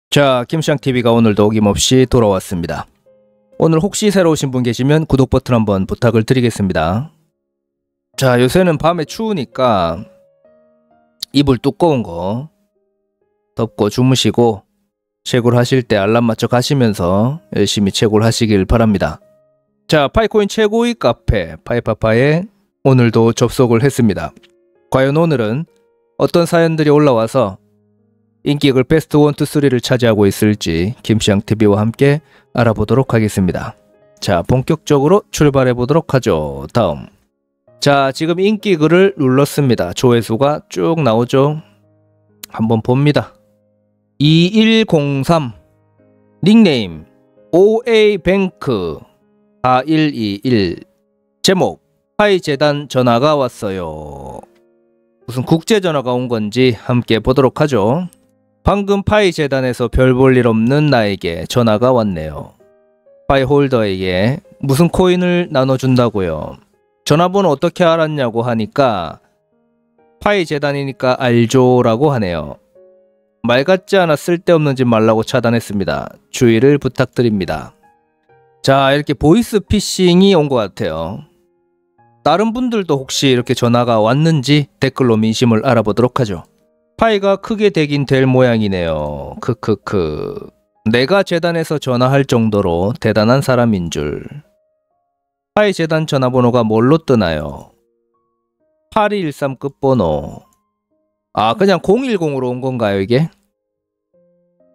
자, 김시장TV가 오늘도 어김없이 돌아왔습니다. 오늘 혹시 새로 오신 분 계시면 구독 버튼 한번 부탁을 드리겠습니다. 자, 요새는 밤에 추우니까 이불 두꺼운 거 덮고 주무시고 채굴 하실 때 알람 맞춰 가시면서 열심히 채굴 하시길 바랍니다. 자, 파이코인 최고의 카페 파이파파에 오늘도 접속을 했습니다. 과연 오늘은 어떤 사연들이 올라와서 인기글 베스트 1, 2, 3를 차지하고 있을지 김시장TV와 함께 알아보도록 하겠습니다. 자, 본격적으로 출발해 보도록 하죠. 다음. 자, 지금 인기글을 눌렀습니다. 조회수가 쭉 나오죠. 한번 봅니다. 2103 닉네임 OA뱅크 4121 제목 파이재단 전화가 왔어요. 무슨 국제전화가 온 건지 함께 보도록 하죠. 방금 파이재단에서 별 볼 일 없는 나에게 전화가 왔네요. 파이홀더에게 무슨 코인을 나눠준다고요. 전화번호 어떻게 알았냐고 하니까 파이재단이니까 알죠 라고 하네요. 말 같지 않아 쓸데없는 짓 말라고 차단했습니다. 주의를 부탁드립니다. 자, 이렇게 보이스 피싱이 온 것 같아요. 다른 분들도 혹시 이렇게 전화가 왔는지 댓글로 민심을 알아보도록 하죠. 파이가 크게 되긴 될 모양이네요. 크크크. 내가 재단에서 전화할 정도로 대단한 사람인 줄. 파이 재단 전화번호가 뭘로 뜨나요? 8213 끝번호. 아, 그냥 010으로 온 건가요 이게?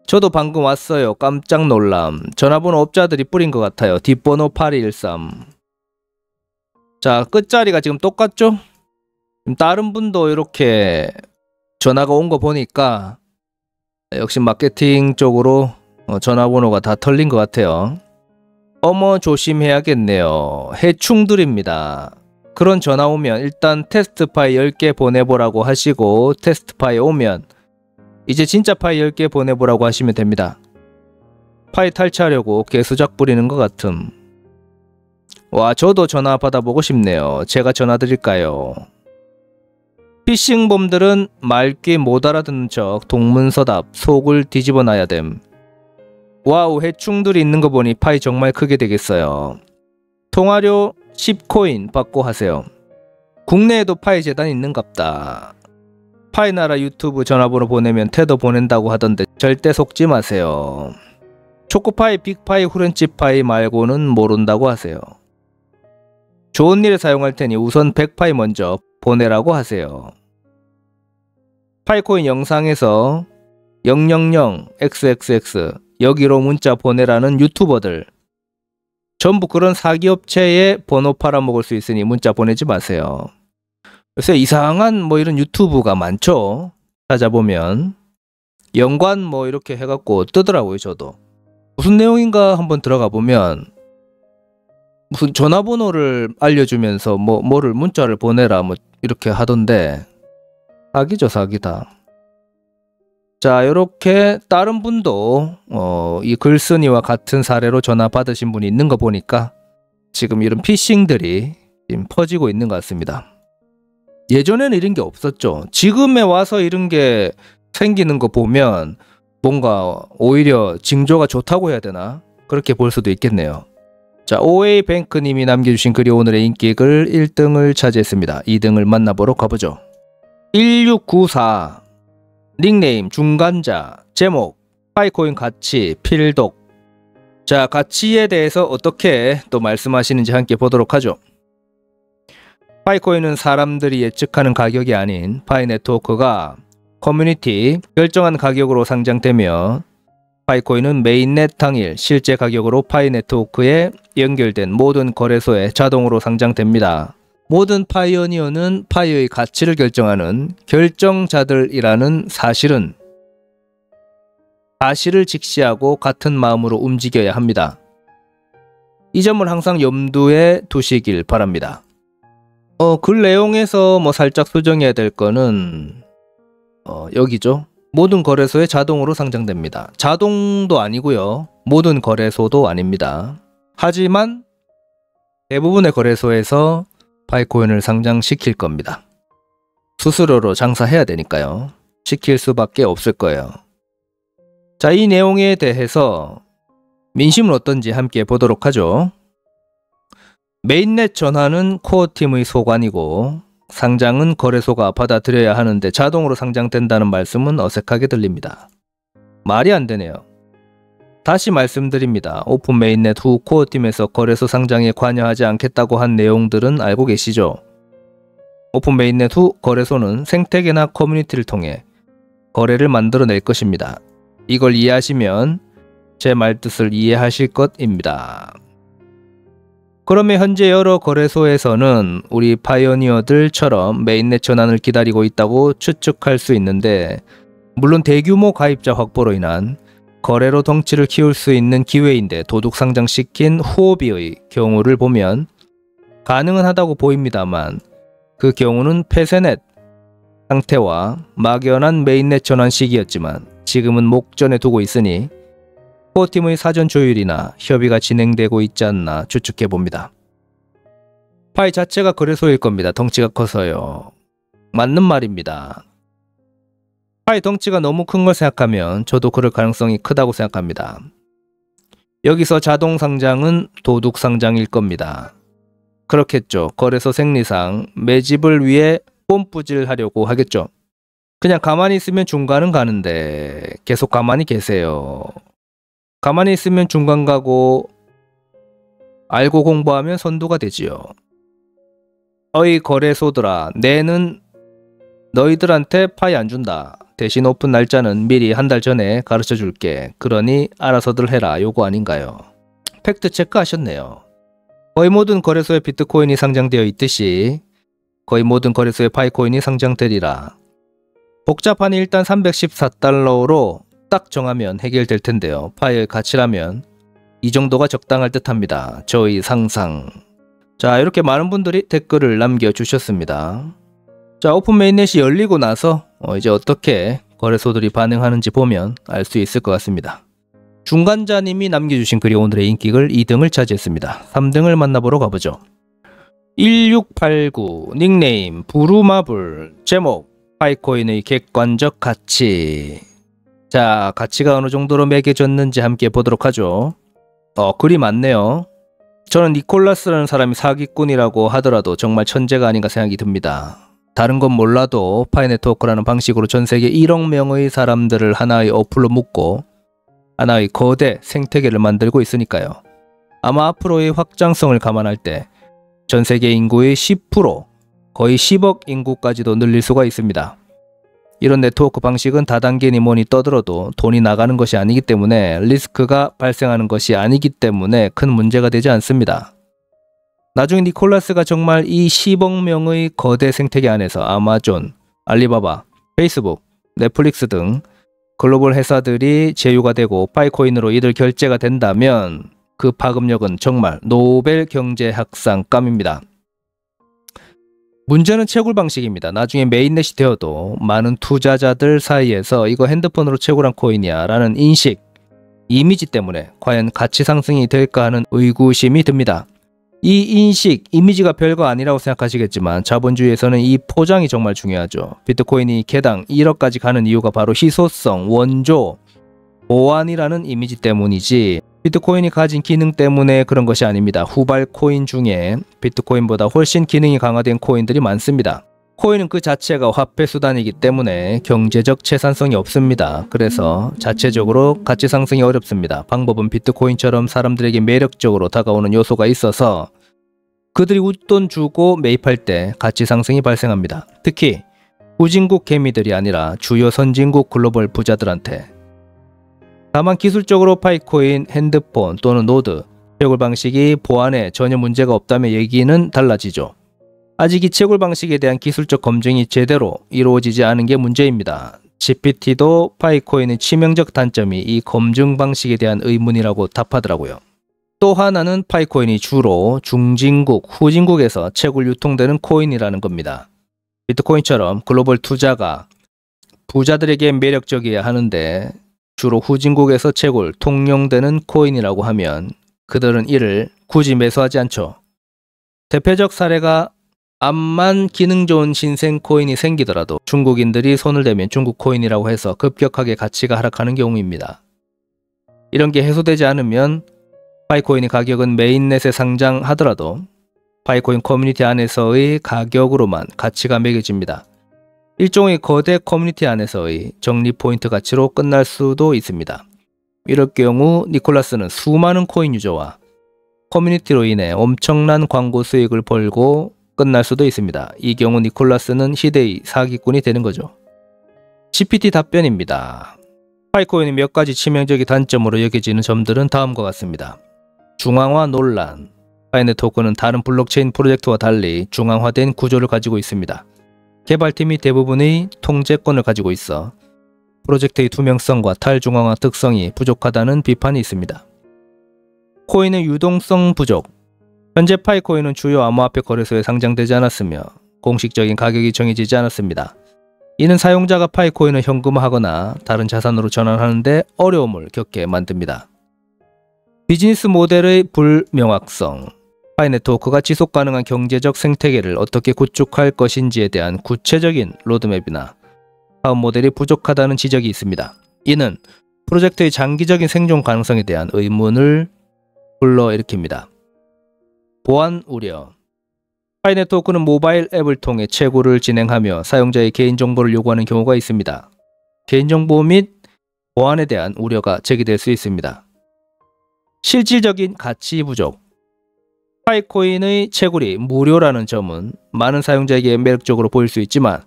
저도 방금 왔어요. 깜짝 놀람. 전화번호 업자들이 뿌린 것 같아요. 뒷번호 8213. 자, 끝자리가 지금 똑같죠? 다른 분도 이렇게 전화가 온 거 보니까 역시 마케팅 쪽으로 전화번호가 다 털린 것 같아요. 어머, 조심해야겠네요. 해충들입니다. 그런 전화 오면 일단 테스트 파이 10개 보내보라고 하시고 테스트 파이 오면 이제 진짜 파이 10개 보내보라고 하시면 됩니다. 파이 탈취하려고 개수작 부리는 것 같음. 와, 저도 전화 받아보고 싶네요. 제가 전화 드릴까요? 피싱범들은 말귀 못 알아듣는 척 동문서답 속을 뒤집어 놔야 됨. 와우, 해충들이 있는 거 보니 파이 정말 크게 되겠어요. 통화료 10코인 받고 하세요. 국내에도 파이 재단 있는갑다. 파이나라 유튜브 전화번호 보내면 태도 보낸다고 하던데 절대 속지 마세요. 초코파이, 빅파이, 후렌치파이 말고는 모른다고 하세요. 좋은 일에 사용할 테니 우선 100파이 먼저 보내라고 하세요. 파이코인 영상에서 000xxx 여기로 문자 보내라는 유튜버들 전부 그런 사기업체에 번호 팔아먹을 수 있으니 문자 보내지 마세요. 요새 이상한 뭐 이런 유튜브가 많죠. 찾아보면 연관 뭐 이렇게 해갖고 뜨더라고요. 저도 무슨 내용인가 한번 들어가 보면 무슨 전화번호를 알려주면서 뭐를 문자를 보내라 뭐 이렇게 하던데 사기죠, 사기다. 자, 이렇게 다른 분도 이 글쓴이와 같은 사례로 전화 받으신 분이 있는 거 보니까 지금 이런 피싱들이 지금 퍼지고 있는 것 같습니다. 예전에는 이런 게 없었죠. 지금에 와서 이런 게 생기는 거 보면 뭔가 오히려 징조가 좋다고 해야 되나? 그렇게 볼 수도 있겠네요. 자, OA뱅크님이 남겨주신 글이 오늘의 인기글 1등을 차지했습니다. 2등을 만나보러 가보죠. 1694 닉네임 중간자 제목 파이코인 가치 필독. 자, 가치에 대해서 어떻게 또 말씀하시는지 함께 보도록 하죠. 파이코인은 사람들이 예측하는 가격이 아닌 파이네트워크가 커뮤니티 결정한 가격으로 상장되며 파이코인은 메인넷 당일 실제 가격으로 파이네트워크에 연결된 모든 거래소에 자동으로 상장됩니다. 모든 파이오니어는 파이의 가치를 결정하는 결정자들이라는 사실을 직시하고 같은 마음으로 움직여야 합니다. 이 점을 항상 염두에 두시길 바랍니다. 글 내용에서 뭐 살짝 수정해야 될 거는 여기죠. 모든 거래소에 자동으로 상장됩니다. 자동도 아니고요. 모든 거래소도 아닙니다. 하지만 대부분의 거래소에서 파이코인을 상장시킬 겁니다. 수수료로 장사해야 되니까요. 시킬 수밖에 없을 거예요. 자, 이 내용에 대해서 민심은 어떤지 함께 보도록 하죠. 메인넷 전환은 코어팀의 소관이고 상장은 거래소가 받아들여야 하는데 자동으로 상장된다는 말씀은 어색하게 들립니다. 말이 안 되네요. 다시 말씀드립니다. 오픈 메인넷 후 코어팀에서 거래소 상장에 관여하지 않겠다고 한 내용들은 알고 계시죠? 오픈 메인넷 후 거래소는 생태계나 커뮤니티를 통해 거래를 만들어낼 것입니다. 이걸 이해하시면 제 말뜻을 이해하실 것입니다. 그러면 현재 여러 거래소에서는 우리 파이오니어들처럼 메인넷 전환을 기다리고 있다고 추측할 수 있는데, 물론 대규모 가입자 확보로 인한 거래로 덩치를 키울 수 있는 기회인데 도둑 상장시킨 후오비의 경우를 보면 가능은 하다고 보입니다만, 그 경우는 폐쇄넷 상태와 막연한 메인넷 전환 시기였지만 지금은 목전에 두고 있으니 코어팀의 사전 조율이나 협의가 진행되고 있지 않나 추측해 봅니다. 파이 자체가 거래소일 겁니다. 덩치가 커서요. 맞는 말입니다. 파이 덩치가 너무 큰 걸 생각하면 저도 그럴 가능성이 크다고 생각합니다. 여기서 자동 상장은 도둑 상장일 겁니다. 그렇겠죠. 거래소 생리상 매집을 위해 뽐뿌질 하려고 하겠죠. 그냥 가만히 있으면 중간은 가는데 계속 가만히 계세요. 가만히 있으면 중간 가고 알고 공부하면 선두가 되지요. 어이 거래소들아, 내는 너희들한테 파이 안 준다. 대신 오픈 날짜는 미리 한 달 전에 가르쳐 줄게. 그러니 알아서들 해라. 요거 아닌가요? 팩트 체크 하셨네요. 거의 모든 거래소에 비트코인이 상장되어 있듯이 거의 모든 거래소에 파이코인이 상장되리라. 복잡하니 일단 314달러로 딱 정하면 해결될 텐데요. 파이의 가치라면 이 정도가 적당할 듯 합니다. 저희 상상. 자, 이렇게 많은 분들이 댓글을 남겨주셨습니다. 자, 오픈 메인넷이 열리고 나서 이제 어떻게 거래소들이 반응하는지 보면 알 수 있을 것 같습니다. 중간자님이 남겨주신 글이 오늘의 인기글 2등을 차지했습니다. 3등을 만나보러 가보죠. 1689 닉네임 부루마블. 제목 파이코인의 객관적 가치. 자, 가치가 어느 정도로 매겨졌는지 함께 보도록 하죠. 글이 많네요. 저는 니콜라스라는 사람이 사기꾼이라고 하더라도 정말 천재가 아닌가 생각이 듭니다. 다른 건 몰라도 파이 네트워크라는 방식으로 전 세계 1억 명의 사람들을 하나의 어플로 묶고 하나의 거대 생태계를 만들고 있으니까요. 아마 앞으로의 확장성을 감안할 때 전 세계 인구의 10%, 거의 10억 인구까지도 늘릴 수가 있습니다. 이런 네트워크 방식은 다단계니 뭐니 떠들어도 돈이 나가는 것이 아니기 때문에, 리스크가 발생하는 것이 아니기 때문에 큰 문제가 되지 않습니다. 나중에 니콜라스가 정말 이 10억 명의 거대 생태계 안에서 아마존, 알리바바, 페이스북, 넷플릭스 등 글로벌 회사들이 제휴가 되고 파이코인으로 이들 결제가 된다면 그 파급력은 정말 노벨 경제학상감입니다. 문제는 채굴 방식입니다. 나중에 메인넷이 되어도 많은 투자자들 사이에서 이거 핸드폰으로 채굴한 코인이야 라는 인식, 이미지 때문에 과연 가치 상승이 될까 하는 의구심이 듭니다. 이 인식, 이미지가 별거 아니라고 생각하시겠지만 자본주의에서는 이 포장이 정말 중요하죠. 비트코인이 개당 1억까지 가는 이유가 바로 희소성, 원조, 보안이라는 이미지 때문이지 비트코인이 가진 기능 때문에 그런 것이 아닙니다. 후발 코인 중에 비트코인보다 훨씬 기능이 강화된 코인들이 많습니다. 코인은 그 자체가 화폐 수단이기 때문에 경제적 채산성이 없습니다. 그래서 자체적으로 가치 상승이 어렵습니다. 방법은 비트코인처럼 사람들에게 매력적으로 다가오는 요소가 있어서 그들이 웃돈 주고 매입할 때 가치 상승이 발생합니다. 특히 후진국 개미들이 아니라 주요 선진국 글로벌 부자들한테. 다만 기술적으로 파이코인, 핸드폰 또는 노드, 채굴 방식이 보안에 전혀 문제가 없다면 얘기는 달라지죠. 아직 이 채굴 방식에 대한 기술적 검증이 제대로 이루어지지 않은 게 문제입니다. GPT도 파이코인의 치명적 단점이 이 검증 방식에 대한 의문이라고 답하더라고요. 또 하나는 파이코인이 주로 중진국, 후진국에서 채굴 유통되는 코인이라는 겁니다. 비트코인처럼 글로벌 투자가 부자들에게 매력적이어야 하는데 주로 후진국에서 채굴, 통용되는 코인이라고 하면 그들은 이를 굳이 매수하지 않죠. 대표적 사례가 암만 기능 좋은 신생 코인이 생기더라도 중국인들이 손을 대면 중국 코인이라고 해서 급격하게 가치가 하락하는 경우입니다. 이런 게 해소되지 않으면 파이코인의 가격은 메인넷에 상장하더라도 파이코인 커뮤니티 안에서의 가격으로만 가치가 매겨집니다. 일종의 거대 커뮤니티 안에서의 적립 포인트 가치로 끝날 수도 있습니다. 이럴 경우 니콜라스는 수많은 코인 유저와 커뮤니티로 인해 엄청난 광고 수익을 벌고 끝날 수도 있습니다. 이 경우 니콜라스는 희대의 사기꾼이 되는 거죠. GPT 답변입니다. 파이코인의 몇 가지 치명적인 단점으로 여겨지는 점들은 다음과 같습니다. 중앙화 논란. 파이네트워크는 다른 블록체인 프로젝트와 달리 중앙화된 구조를 가지고 있습니다. 개발팀이 대부분의 통제권을 가지고 있어 프로젝트의 투명성과 탈중앙화 특성이 부족하다는 비판이 있습니다. 코인의 유동성 부족. 현재 파이코인은 주요 암호화폐 거래소에 상장되지 않았으며 공식적인 가격이 정해지지 않았습니다. 이는 사용자가 파이코인을 현금화하거나 다른 자산으로 전환하는데 어려움을 겪게 만듭니다. 비즈니스 모델의 불명확성. 파이네트워크가 지속가능한 경제적 생태계를 어떻게 구축할 것인지에 대한 구체적인 로드맵이나 사업 모델이 부족하다는 지적이 있습니다. 이는 프로젝트의 장기적인 생존 가능성에 대한 의문을 불러일으킵니다. 보안 우려. 파이네트워크는 모바일 앱을 통해 채굴을 진행하며 사용자의 개인정보를 요구하는 경우가 있습니다. 개인정보 및 보안에 대한 우려가 제기될 수 있습니다. 실질적인 가치 부족. 파이코인의 채굴이 무료라는 점은 많은 사용자에게 매력적으로 보일 수 있지만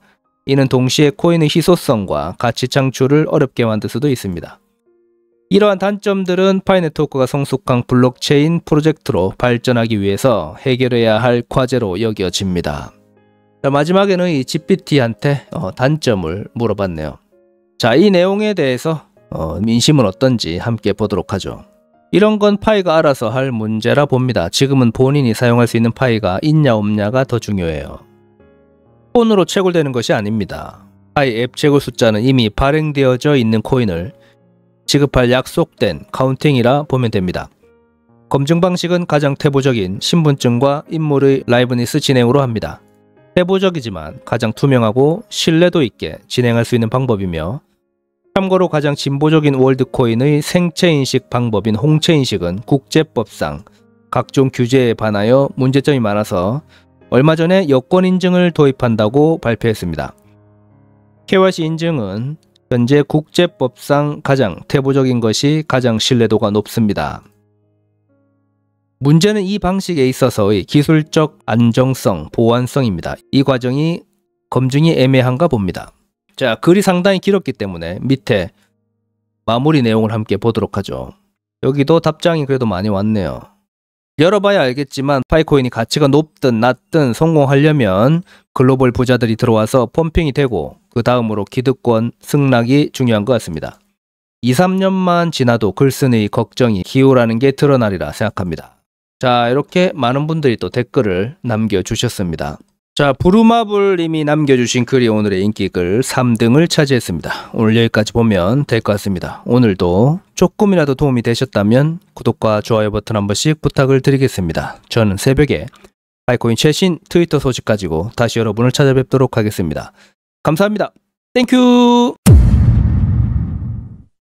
이는 동시에 코인의 희소성과 가치 창출을 어렵게 만들 수도 있습니다. 이러한 단점들은 파이네트워크가 성숙한 블록체인 프로젝트로 발전하기 위해서 해결해야 할 과제로 여겨집니다. 자, 마지막에는 이 GPT한테 단점을 물어봤네요. 자, 이 내용에 대해서 민심은 어떤지 함께 보도록 하죠. 이런 건 파이가 알아서 할 문제라 봅니다. 지금은 본인이 사용할 수 있는 파이가 있냐 없냐가 더 중요해요. 폰으로 채굴되는 것이 아닙니다. 파이 앱 채굴 숫자는 이미 발행되어져 있는 코인을 지급할 약속된 카운팅이라 보면 됩니다. 검증 방식은 가장 태보적인 신분증과 인물의 라이브니스 진행으로 합니다. 태보적이지만 가장 투명하고 신뢰도 있게 진행할 수 있는 방법이며 참고로 가장 진보적인 월드코인의 생체인식 방법인 홍채인식은 국제법상 각종 규제에 반하여 문제점이 많아서 얼마 전에 여권 인증을 도입한다고 발표했습니다. KYC 인증은 현재 국제법상 가장 태보적인 것이 가장 신뢰도가 높습니다. 문제는 이 방식에 있어서의 기술적 안정성, 보안성입니다. 이 과정이 검증이 애매한가 봅니다. 자, 글이 상당히 길었기 때문에 밑에 마무리 내용을 함께 보도록 하죠. 여기도 답장이 그래도 많이 왔네요. 열어봐야 알겠지만 파이코인이 가치가 높든 낮든 성공하려면 글로벌 부자들이 들어와서 펌핑이 되고 그 다음으로 기득권 승락이 중요한 것 같습니다. 2, 3년만 지나도 글쓴이의 걱정이 기우라는 게 드러나리라 생각합니다. 자, 이렇게 많은 분들이 또 댓글을 남겨주셨습니다. 자, 부루마블님이 남겨주신 글이 오늘의 인기글 3등을 차지했습니다. 오늘 여기까지 보면 될 것 같습니다. 오늘도 조금이라도 도움이 되셨다면 구독과 좋아요 버튼 한 번씩 부탁을 드리겠습니다. 저는 새벽에 파이코인 최신 트위터 소식 가지고 다시 여러분을 찾아뵙도록 하겠습니다. 감사합니다. 땡큐.